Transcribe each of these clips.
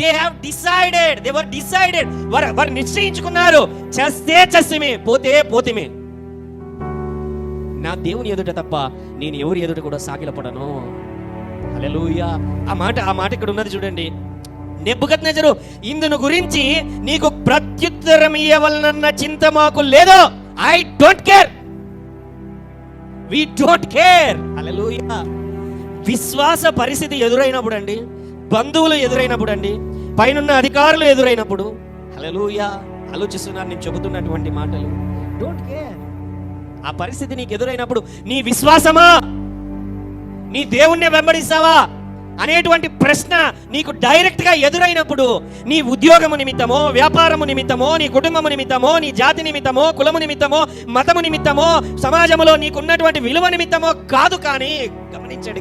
They have decided, they were decided, వారు నిశ్చయించుకున్నారు, చేస్తే చేసిమే, పోతే పోతిమే. నా దేవుని ఎదుట తప్ప నేను ఎవరి ఎదుట కూడా సాగిలపడను. హల్లెలూయా. ఆ మాట ఇక్కడ ఉన్నది చూడండి. నెబుకద్నెజరు, ఇందును గురించి నీకు ప్రత్యుత్తరం ఇవ్వవలనన్న చింత మాకు లేదు. I don't care, we don't care. Hallelujah. విశ్వాస పరిస్థితి ఎదురైనప్పుడు అండి, బంధువులు ఎదురైనప్పుడు అండి, పైనున్న అధికారులు ఎదురైనప్పుడు, హల్లెలూయా, ఆలోచిస్తున్నారు నేను చెబుతున్నటువంటి మాటలు. Don't care. ఆ పరిస్థితి నీకు ఎదురైనప్పుడు నీ విశ్వాసమా, నీ దేవుణ్ణి వెంబడిస్తావా అనేటువంటి ప్రశ్న నీకు డైరెక్ట్ గా ఎదురైనప్పుడు, నీ ఉద్యోగము నిమిత్తమో, వ్యాపారము నిమిత్తమో, నీ కుటుంబము నిమిత్తమో, నీ జాతి నిమిత్తమో, కులము నిమిత్తమో, మతము నిమిత్తమో, సమాజంలో నీకున్నటువంటి విలువ నిమిత్తమో కాదు. కానీ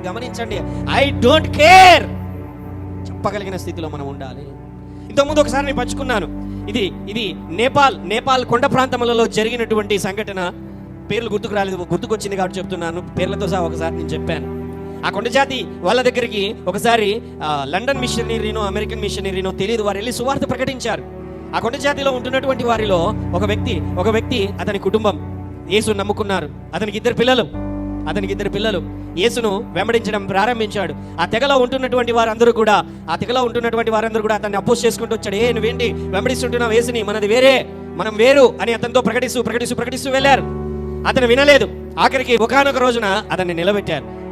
గమనించండి, ఐ డోంట్ కేర్ చెప్పగలిగిన స్థితిలో మనం ఉండాలి. ఇంతకుముందు ఒకసారి నేను పంచుకున్నాను. ఇది నేపాల్ కొండ ప్రాంతములలో జరిగినటువంటి సంఘటన. పేర్లు గుర్తుకొచ్చింది కాబట్టి చెప్తున్నాను. పేర్లతో సహా ఒకసారి నేను చెప్పాను. ఆ కొండ జాతి వాళ్ళ దగ్గరికి ఒకసారి లండన్ మిషనరీనో అమెరికన్ మిషనరీనో తెలియదు, వారు వెళ్ళి సువార్త ప్రకటించారు. ఆ కొండ జాతిలో ఉంటున్నటువంటి వారిలో ఒక వ్యక్తి అతని కుటుంబం యేసును నమ్ముకున్నారు. అతనికి ఇద్దరు పిల్లలు యేసును వెంబడించడం ప్రారంభించాడు. ఆ తెగలో ఉంటున్నటువంటి వారందరూ కూడా అతన్ని అపోజ్ చేసుకుంటూ వచ్చాడు. నువ్వేంటి వెంబడిస్తుంటున్నావు యేసుని, మనది వేరే, మనం వేరు అని అతనితో ప్రకటిస్తూ వెళ్ళారు. అతను వినలేదు. ఆఖరికి ఒకానొక రోజున అతన్ని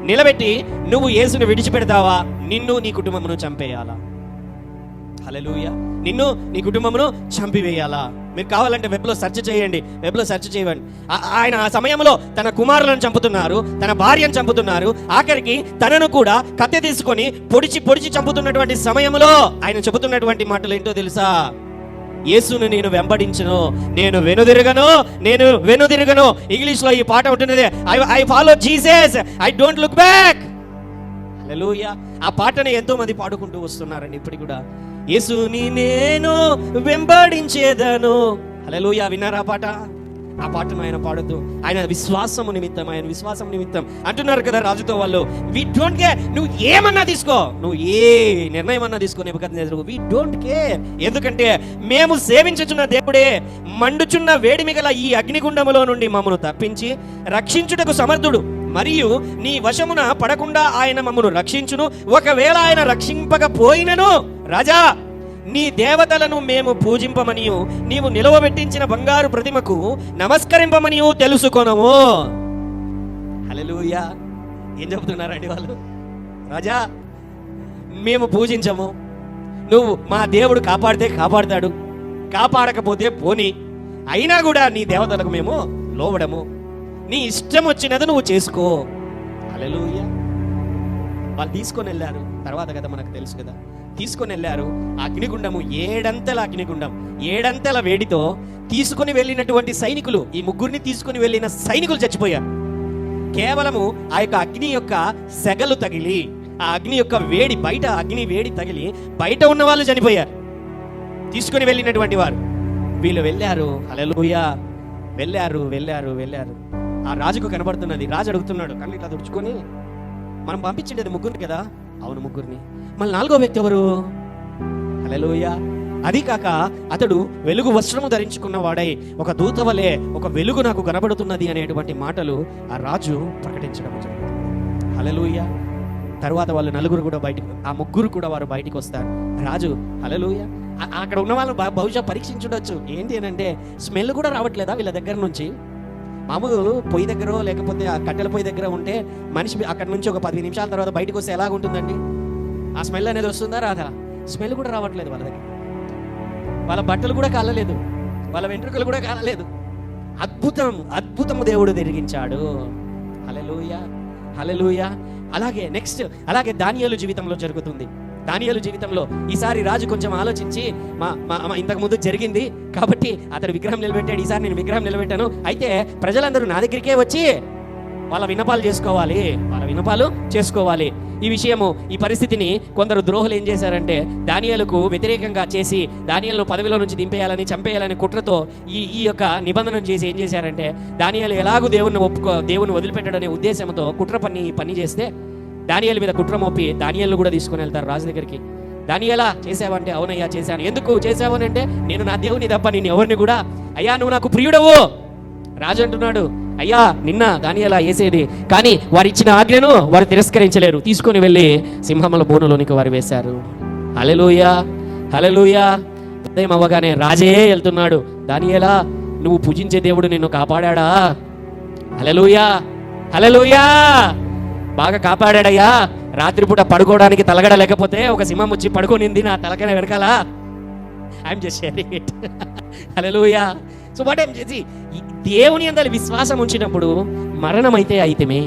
నిలబెట్టి నువ్వు యేసుని విడిచిపెడతావా, నిన్ను నీ కుటుంబమును చంపేయాలా? హల్లెలూయా. నిన్ను నీ కుటుంబమును చంపివేయాలా? మీరు కావాలంటే వెబ్లో సెర్చ్ చేయండి. ఆయన ఆ సమయంలో తన కుమారులను చంపుతున్నారు, తన భార్యను చంపుతున్నారు, ఆఖరికి తనను కూడా కత్తి తీసుకొని పొడిచి చంపుతున్నటువంటి సమయంలో ఆయన చెబుతున్నటువంటి మాటలు ఏంటో తెలుసా? యేసును నేను వెంబడించను, నేను వెనుదిరగను. ఇంగ్లీష్ లో ఈ పాట ఉంటున్నదే, I follow Jesus, I don't look back. Hallelujah. ఆ పాటని ఎంతో మంది పాడుకుంటూ వస్తున్నారండి ఇప్పటికి కూడా. యేసుని నేను వెంబడించేదను. హల్లెలూయా. విన్నారా పాట? ఆ పాటను ఆయన పాడుతూ ఆయన విశ్వాసము నిమిత్తం అంటున్నారు కదా రాజుతో వాళ్ళు. వి డోంట్ కేర్, నువ్వు ఏమన్నా తీసుకో, నువ్వు ఏ నిర్ణయం అన్నా తీసుకో నెబుకద్నెజరు, వి డోంట్ కేర్. ఎందుకంటే మేము సేవించుచున్న దేవుడే మండుచున్న వేడిమి గల ఈ అగ్నిగుండములో నుండి మమ్మను తప్పించి రక్షించుటకు సమర్థుడు, మరియు నీ వశమున పడకుండా ఆయన మమ్మను రక్షించును. ఒకవేళ ఆయన రక్షింపకపోయినను రాజా, నీ దేవతలను మేము పూజింపమనియు నీవు నిలవబెట్టించిన బంగారు ప్రతిమకు నమస్కరింపమనియు తెలుసుకొనము. హల్లెలూయా. ఏం చెబుతున్నారండి వాళ్ళు? రాజా, మేము పూజించము, నువ్వు మా దేవుడు కాపాడితే కాపాడతాడు, కాపాడకపోతే పోని, అయినా కూడా నీ దేవతలకు మేము లోబడము, నీ ఇష్టం వచ్చినది నువ్వు చేసుకో. హల్లెలూయా. వాళ్ళు తీసుకొని వెళ్ళారు. తర్వాత కదా మనకు తెలుసు కదా, తీసుకొని వెళ్ళారు. అగ్నిగుండము ఏడంతల వేడితో తీసుకుని వెళ్ళినటువంటి సైనికులు, ఈ ముగ్గురిని తీసుకుని వెళ్ళిన సైనికులు చచ్చిపోయారు. కేవలము ఆ యొక్క అగ్ని యొక్క సెగలు తగిలి, ఆ అగ్ని యొక్క వేడి తగిలి బయట ఉన్న వాళ్ళు చనిపోయారు, తీసుకుని వెళ్ళినటువంటి వారు. వీళ్ళు వెళ్ళారు. హల్లెలూయా. వెళ్ళారు. ఆ రాజుకు కనబడుతున్నది. రాజు అడుగుతున్నాడు, కళ్ళు ఇట్లా తుడుచుకొని, మనం పంపించేది ముగ్గురిని కదా? అవును, ముగ్గురిని. మళ్ళీ నాలుగో వ్యక్తి ఎవరు? హల్లెలూయా. అది కాక అతడు వెలుగు వస్త్రము ధరించుకున్న వాడై ఒక దూత వలె ఒక వెలుగు నాకు కనబడుతున్నది అనేటువంటి మాటలు ఆ రాజు ప్రకటించడం జరిగింది. హల్లెలూయా. తర్వాత వాళ్ళు ఆ ముగ్గురు కూడా వారు బయటికి వస్తారు. రాజు హల్లెలూయా. అక్కడ ఉన్న వాళ్ళు బహుశా పరీక్షించుండొచ్చు. ఏంటి అని అంటే, స్మెల్ కూడా రావట్లేదా వీళ్ళ దగ్గర నుంచి? మామూలు పొయ్యి దగ్గర లేకపోతే ఆ కట్టెల పొయ్యి దగ్గర ఉంటే మనిషి అక్కడ నుంచి ఒక 10 నిమిషాల తర్వాత బయటకు వస్తే ఎలాగుంటుందండి? ఆ స్మెల్ అనేది వస్తుందా రాదా? స్మెల్ కూడా రావట్లేదు వాళ్ళ దగ్గర. వాళ్ళ బట్టలు కూడా కాలలేదు, వాళ్ళ వెంట్రుకలు కూడా కాలలేదు. అద్భుతము దేవుడు జరిగించాడు. హల్లెలూయా. అలాగే దానియేలు జీవితంలో జరుగుతుంది. దానియేలు జీవితంలో ఈసారి రాజు కొంచెం ఆలోచించి, ఇంతకు ముందు జరిగింది కాబట్టి అతడు విగ్రహం నిలబెట్టాడు, ఈసారి నేను విగ్రహం నిలబెట్టాను, అయితే ప్రజలందరూ నా దగ్గరికే వచ్చి వాళ్ళ విన్నపాలు చేసుకోవాలి. ఈ విషయము, ఈ పరిస్థితిని కొందరు ద్రోహులు ఏం చేశారంటే దానియేలుకు వ్యతిరేకంగా చేసి దానియేలును పదవిలో నుంచి దింపేయాలని, చంపేయాలని కుట్రతో ఈ యొక్క నిబంధన చేసి ఏం చేశారంటే, దానియేలు ఎలాగూ దేవుని వదిలిపెట్టడనే ఉద్దేశంతో కుట్ర పని చేస్తే దానియేలు మీద కుట్ర మోపి దానియేలును కూడా తీసుకుని వెళ్తారు రాజు దగ్గరికి. దానియేలా చేసావంటే అవునయ్యా చేశాను. ఎందుకు చేసావని అంటే నేను నా దేవుని తప్ప నేను ఎవరిని కూడా, అయ్యా నువ్వు నాకు ప్రియుడవు. రాజు అంటున్నాడు, అయ్యా నిన్న దానియేలా వేసేది, కానీ వారు ఇచ్చిన ఆజ్ఞను వారు తిరస్కరించలేరు, తీసుకొని వెళ్ళి సింహముల బోనులోనికి వారు వేశారు. హల్లెలూయా, హల్లెలూయా. ఉదయం అవ్వగానే రాజే వెళ్తున్నాడు, దానియేలా నువ్వు పూజించే దేవుడు నిన్ను కాపాడా? హల్లెలూయా, హల్లెలూయా. బాగా కాపాడాడయ్యా. రాత్రిపూట పడుకోవడానికి తలగడ లేకపోతే ఒక సింహం వచ్చి పడుకోనింది నా తలకన వెనకాల. I'm just sharing it. Hallelujah. So what I'm చేసి దేవుని యందు విశ్వాసం ఉంచినప్పుడు మరణమైతే అయితమే